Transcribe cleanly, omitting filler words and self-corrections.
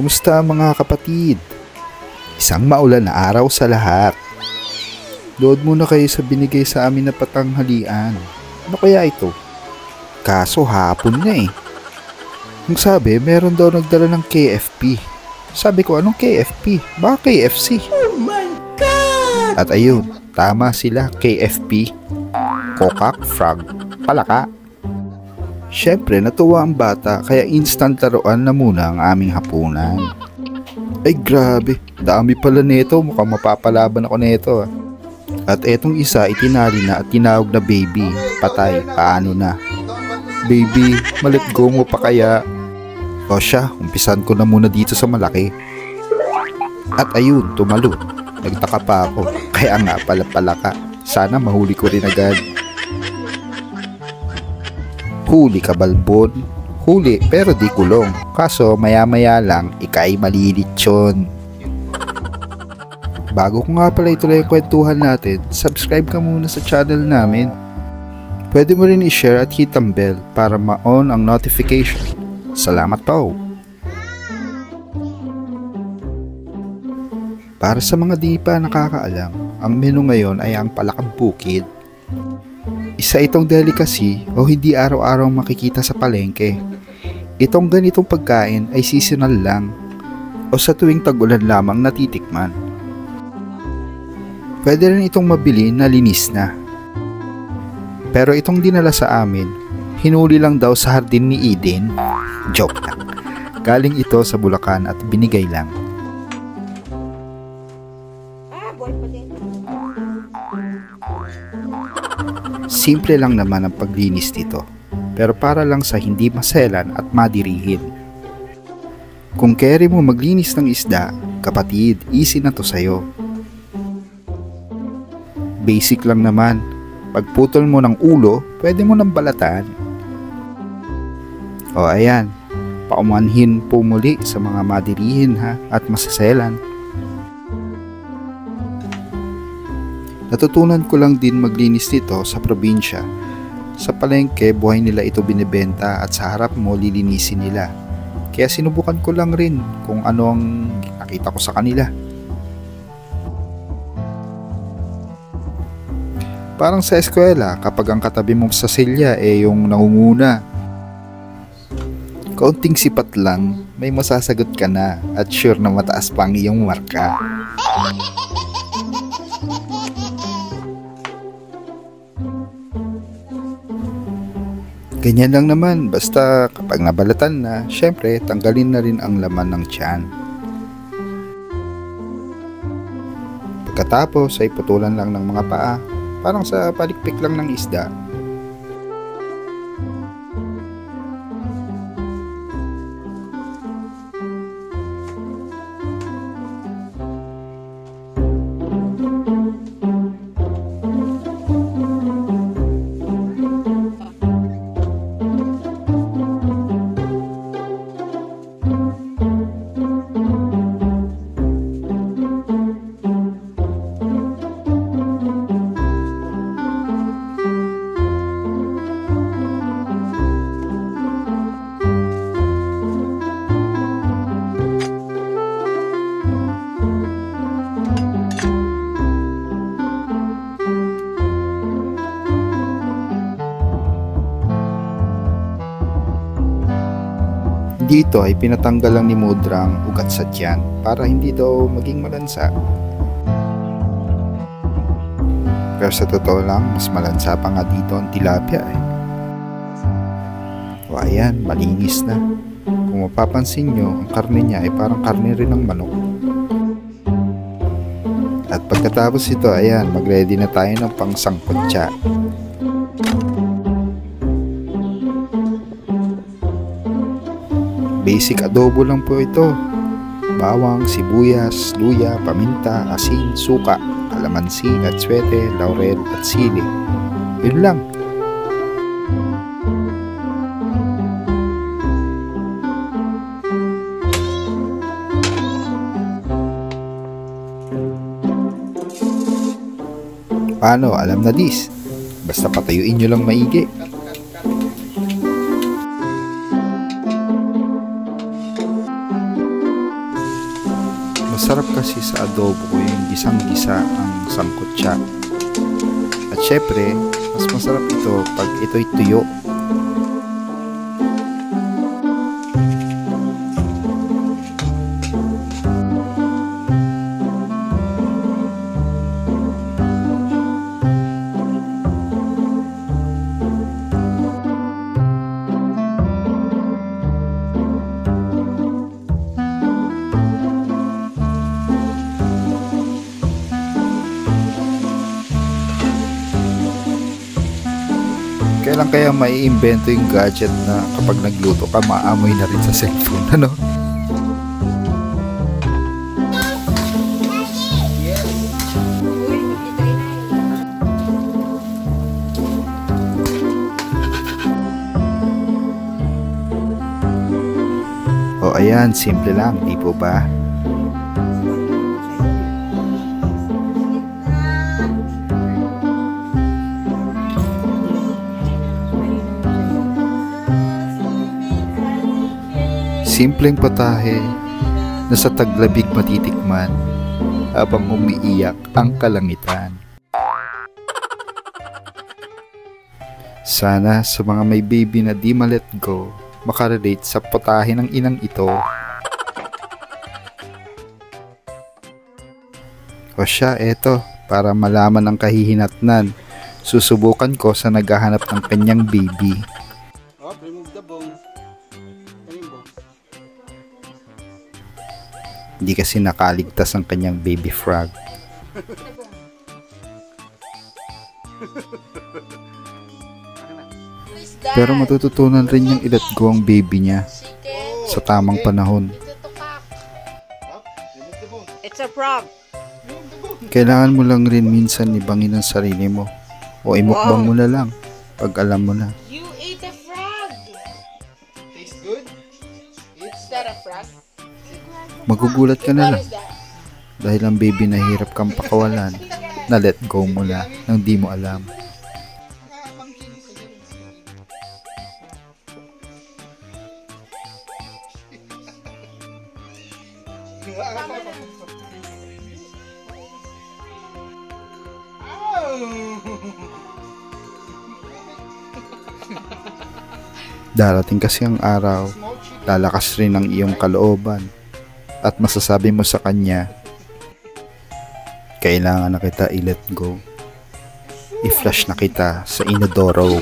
Kumusta mga kapatid? Isang maulan na araw sa lahat. Load muna kayo sa binigay sa amin na patanghalian. Ano kaya ito? Kaso hapon na eh. Ang sabi, meron daw nagdala ng KFP. Sabi ko, anong KFP? Baka KFC. Oh my God! At ayun, tama sila, KFP. Kokak, frog, palaka. Siyempre, natuwa ang bata kaya instant laruan na muna ang aming hapunan. Ay grabe, dami pala nito, mukhang mapapalaban ako nito. At etong isa itinali na at tinawag na baby. Patay, paano na? Baby, malet go mo pa kaya? O siya, umpisan ko na muna dito sa malaki. At ayun, tumalon. Nagtaka pa ako, kaya nga pala palaka. Sana mahuli ko rin agad. Huli ka balbon? Huli pero di kulong. Kaso maya maya lang, ikay malilit yun. Bago ko nga pala ituloy ang kwentuhan natin, subscribe ka muna sa channel namin. Pwede mo rin i-share at hit ang bell para ma-on ang notification. Salamat po! Para sa mga di pa nakakaalam, ang menu ngayon ay ang palakang bukid. Isa itong delicacy o hindi araw-araw makikita sa palengke. Itong ganitong pagkain ay seasonal lang o sa tuwing tag-ulan lamang natitikman. Pwede rin itong mabili na linis na. Pero itong dinala sa amin, hinuli lang daw sa hardin ni Eden. Joke lang. Galing ito sa Bulacan at binigay lang. Simple lang naman ang paglinis nito, pero para lang sa hindi maselan at madirihin. Kung kere mo maglinis ng isda, kapatid, easy na to sayo. Basic lang naman, pagputol mo ng ulo, pwede mo nang balatan. O ayan, paumanhin po muli sa mga madirihin at masaselan. Natutunan ko lang din maglinis nito sa probinsya. Sa palengke, buhay nila ito binibenta at sa harap mo lilinisin nila. Kaya sinubukan ko lang rin kung ano ang nakita ko sa kanila. Parang sa eskwela, kapag ang katabi mo sa silya yung nangunguna. Kaunting sipat lang, may masasagot ka na at sure na mataas pa ang iyong marka. Ganyan lang naman, basta kapag nabalatan na, syempre tanggalin na rin ang laman ng tiyan. Pagkatapos ay putulan lang ng mga paa, parang sa palikpik lang ng isda. Dito ay pinatanggal lang ni Mudra ang ugat sa tiyan para hindi daw maging malansa. Pero sa totoo lang, mas malansa pa nga dito ang tilapia eh. O ayan, malinis na. Kung mapapansin nyo, ang karne niya ay parang karne rin ng manok. At pagkatapos ito, ayan, mag-ready na tayo ng pangsangkotsa. Basic adobo lang po ito. Bawang, sibuyas, luya, paminta, asin, suka, kalamansi, atswete, laurel at sili. Yun lang. Paano? Alam na dis. Basta patayuin nyo lang maigi. Masarap kasi sa adobo ko yung gisang-gisa ang sangkutsa. At syempre, mas masarap ito pag ito'y tuyo. Kailan kaya maiimbento yung gadget na kapag nagluto ka, maamoy na rin sa cellphone, ano? O ayan, simple lang, di po ba? Simpleng patahe na sa taglabig matitikman habang umiiyak ang kalangitan. Sana sa mga may baby na di ma-let go, makarelate sa patahe ng inang ito. O siya, eto, para malaman ang kahihinatnan, susubukan ko sa naghahanap ng kanyang baby. Remove the bone. Hindi kasi nakaligtas ang kanyang baby frog. Pero matututunan rin niyang i-let go ang baby niya sa tamang panahon. It's a frog. Kailangan mo lang rin minsan ibangin ang sarili mo o imukbang mo na lang pag alam mo na. You ate a frog. Tastes good? Is that a frog? Magugulat ka na What lang is that? dahil ang baby na hirap kang pakawalan, na let go mo na nang di mo alam. Darating kasi ang araw, lalakas rin ang iyong kalooban at masasabi mo sa kanya, kailangan na kita i-let go. I-flush na kita sa inodoro.